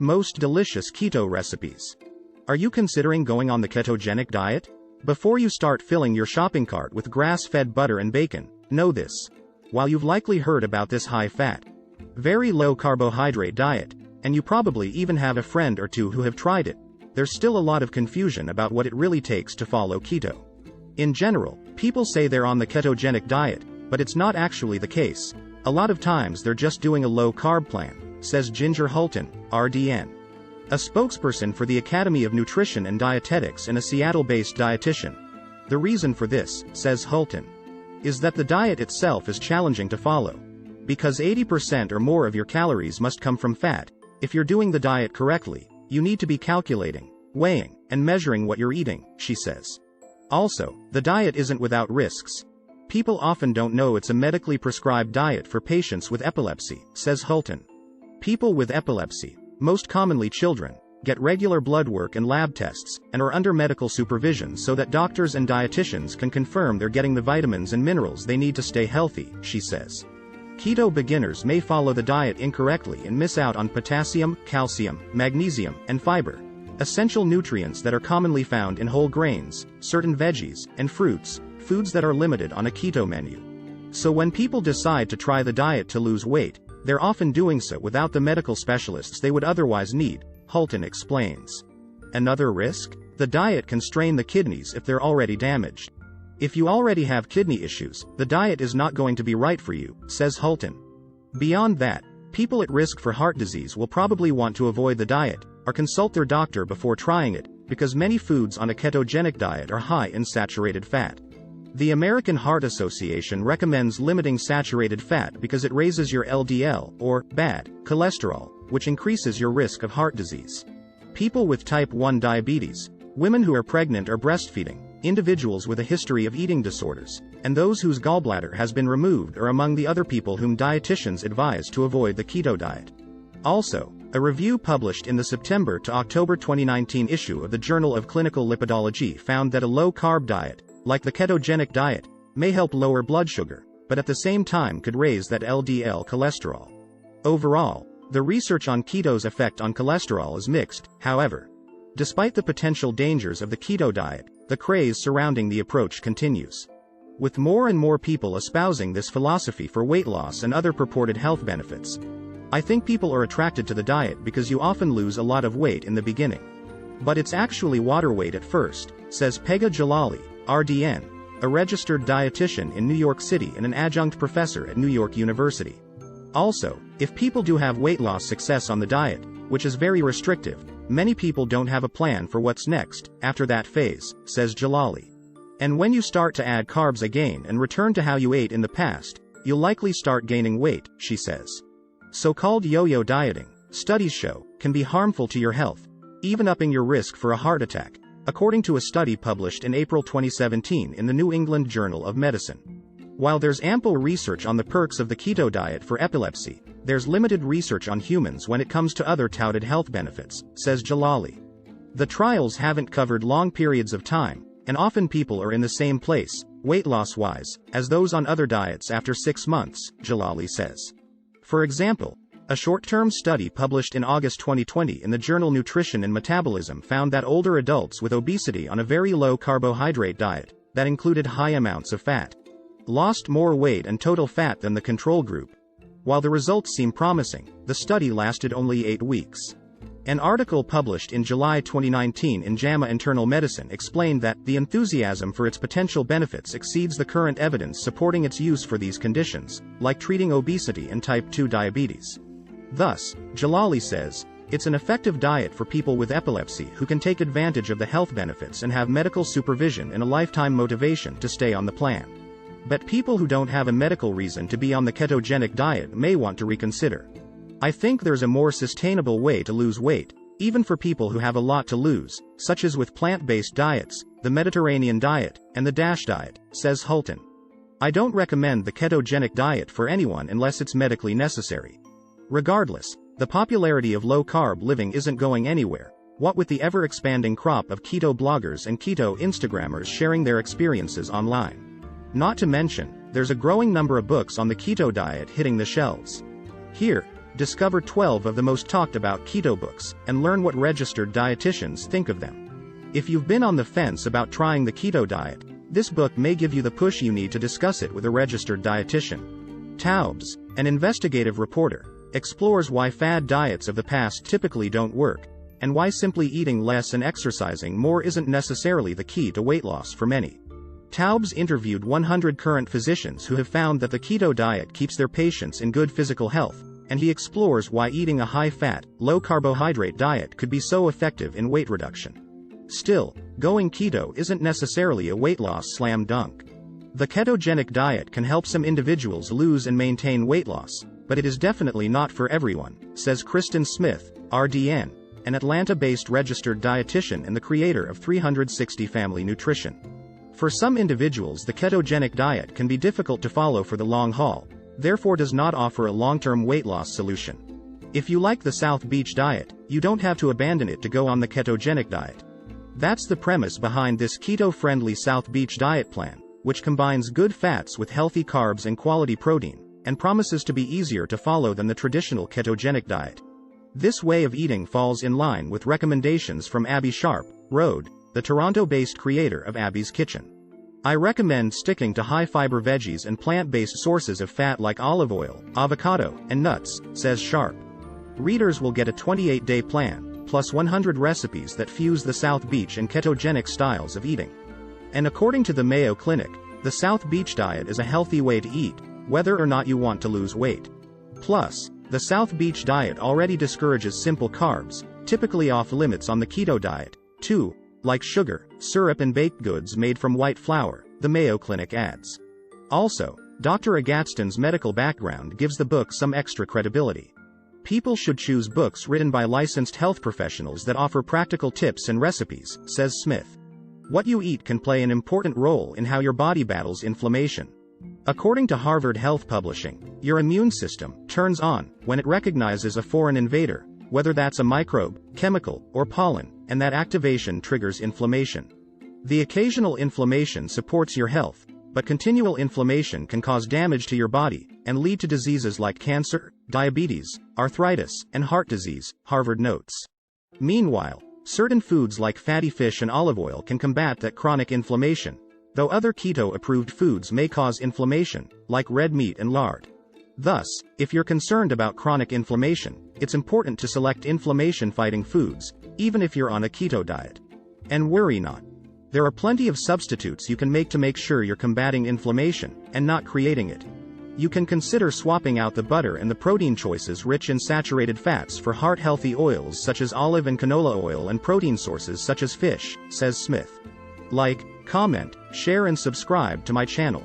Most delicious keto recipes. Are you considering going on the ketogenic diet? Before you start filling your shopping cart with grass-fed butter and bacon, know this. While you've likely heard about this high-fat, very low-carbohydrate diet, and you probably even have a friend or two who have tried it, there's still a lot of confusion about what it really takes to follow keto. In general, people say they're on the ketogenic diet, but it's not actually the case. A lot of times they're just doing a low-carb plan, says Ginger Hulton, RDN, a spokesperson for the Academy of Nutrition and Dietetics and a Seattle-based dietitian. The reason for this, says Hulton, is that the diet itself is challenging to follow. Because 80% or more of your calories must come from fat, if you're doing the diet correctly, you need to be calculating, weighing, and measuring what you're eating, she says. Also, the diet isn't without risks. People often don't know it's a medically prescribed diet for patients with epilepsy, says Hulton. People with epilepsy, most commonly children, get regular blood work and lab tests, and are under medical supervision so that doctors and dietitians can confirm they're getting the vitamins and minerals they need to stay healthy, she says. Keto beginners may follow the diet incorrectly and miss out on potassium, calcium, magnesium, and fiber, essential nutrients that are commonly found in whole grains, certain veggies, and fruits, foods that are limited on a keto menu. So when people decide to try the diet to lose weight, they're often doing so without the medical specialists they would otherwise need, Hulton explains. Another risk? The diet can strain the kidneys if they're already damaged. If you already have kidney issues, the diet is not going to be right for you, says Hulton. Beyond that, people at risk for heart disease will probably want to avoid the diet, or consult their doctor before trying it, because many foods on a ketogenic diet are high in saturated fat. The American Heart Association recommends limiting saturated fat because it raises your LDL, or bad cholesterol, which increases your risk of heart disease. People with type 1 diabetes, women who are pregnant or breastfeeding, individuals with a history of eating disorders, and those whose gallbladder has been removed are among the other people whom dietitians advise to avoid the keto diet. Also, a review published in the September to October 2019 issue of the Journal of Clinical Lipidology found that a low-carb diet, like the ketogenic diet, may help lower blood sugar, but at the same time could raise that LDL cholesterol. Overall, the research on keto's effect on cholesterol is mixed, however. Despite the potential dangers of the keto diet, the craze surrounding the approach continues. With more and more people espousing this philosophy for weight loss and other purported health benefits, I think people are attracted to the diet because you often lose a lot of weight in the beginning. But it's actually water weight at first, says Pegah Jalali, RDN, a registered dietitian in New York City and an adjunct professor at New York University. Also, if people do have weight loss success on the diet, which is very restrictive, many people don't have a plan for what's next, after that phase, says Jalali. And when you start to add carbs again and return to how you ate in the past, you'll likely start gaining weight, she says. So-called yo-yo dieting, studies show, can be harmful to your health, even upping your risk for a heart attack, according to a study published in April 2017 in the New England Journal of Medicine. While there's ample research on the perks of the keto diet for epilepsy, there's limited research on humans when it comes to other touted health benefits, says Jalali. The trials haven't covered long periods of time, and often people are in the same place, weight loss-wise, as those on other diets after 6 months, Jalali says. For example, a short-term study published in August 2020 in the journal Nutrition and Metabolism found that older adults with obesity on a very low-carbohydrate diet, that included high amounts of fat, lost more weight and total fat than the control group. While the results seem promising, the study lasted only 8 weeks. An article published in July 2019 in JAMA Internal Medicine explained that the enthusiasm for its potential benefits exceeds the current evidence supporting its use for these conditions, like treating obesity and type 2 diabetes. Thus, Jalali says, it's an effective diet for people with epilepsy who can take advantage of the health benefits and have medical supervision and a lifetime motivation to stay on the plan. But people who don't have a medical reason to be on the ketogenic diet may want to reconsider. I think there's a more sustainable way to lose weight, even for people who have a lot to lose, such as with plant-based diets, the Mediterranean diet, and the DASH diet, says Hulton. I don't recommend the ketogenic diet for anyone unless it's medically necessary. Regardless, the popularity of low-carb living isn't going anywhere, what with the ever-expanding crop of keto bloggers and keto Instagrammers sharing their experiences online. Not to mention, there's a growing number of books on the keto diet hitting the shelves. Here, discover 12 of the most talked about keto books, and learn what registered dietitians think of them. If you've been on the fence about trying the keto diet, this book may give you the push you need to discuss it with a registered dietitian. Taubes, an investigative reporter, explores why fad diets of the past typically don't work, and why simply eating less and exercising more isn't necessarily the key to weight loss for many. Taubes interviewed 100 current physicians who have found that the keto diet keeps their patients in good physical health, and he explores why eating a high-fat, low-carbohydrate diet could be so effective in weight reduction. Still, going keto isn't necessarily a weight loss slam dunk. The ketogenic diet can help some individuals lose and maintain weight loss, but it is definitely not for everyone, says Kristen Smith, RDN, an Atlanta-based registered dietitian and the creator of 360 Family Nutrition. For some individuals, the ketogenic diet can be difficult to follow for the long haul, therefore does not offer a long-term weight loss solution. If you like the South Beach diet, you don't have to abandon it to go on the ketogenic diet. That's the premise behind this keto-friendly South Beach diet plan, which combines good fats with healthy carbs and quality protein, and promises to be easier to follow than the traditional ketogenic diet. This way of eating falls in line with recommendations from Abby Sharp, Road, the Toronto-based creator of Abby's Kitchen. I recommend sticking to high-fiber veggies and plant-based sources of fat like olive oil, avocado, and nuts, says Sharp. Readers will get a 28-day plan, plus 100 recipes that fuse the South Beach and ketogenic styles of eating. And according to the Mayo Clinic, the South Beach diet is a healthy way to eat, whether or not you want to lose weight. Plus, the South Beach diet already discourages simple carbs, typically off limits on the keto diet, too, like sugar, syrup and baked goods made from white flour, the Mayo Clinic adds. Also, Dr. Agatston's medical background gives the book some extra credibility. People should choose books written by licensed health professionals that offer practical tips and recipes, says Smith. What you eat can play an important role in how your body battles inflammation. According to Harvard Health Publishing, your immune system turns on when it recognizes a foreign invader, whether that's a microbe, chemical, or pollen, and that activation triggers inflammation. The occasional inflammation supports your health, but continual inflammation can cause damage to your body and lead to diseases like cancer, diabetes, arthritis, and heart disease, Harvard notes. Meanwhile, certain foods like fatty fish and olive oil can combat that chronic inflammation, though other keto-approved foods may cause inflammation, like red meat and lard. Thus, if you're concerned about chronic inflammation, it's important to select inflammation-fighting foods, even if you're on a keto diet. And worry not. There are plenty of substitutes you can make sure you're combating inflammation, and not creating it. You can consider swapping out the butter and the protein choices rich in saturated fats for heart-healthy oils such as olive and canola oil and protein sources such as fish, says Smith. Like, comment, share and subscribe to my channel.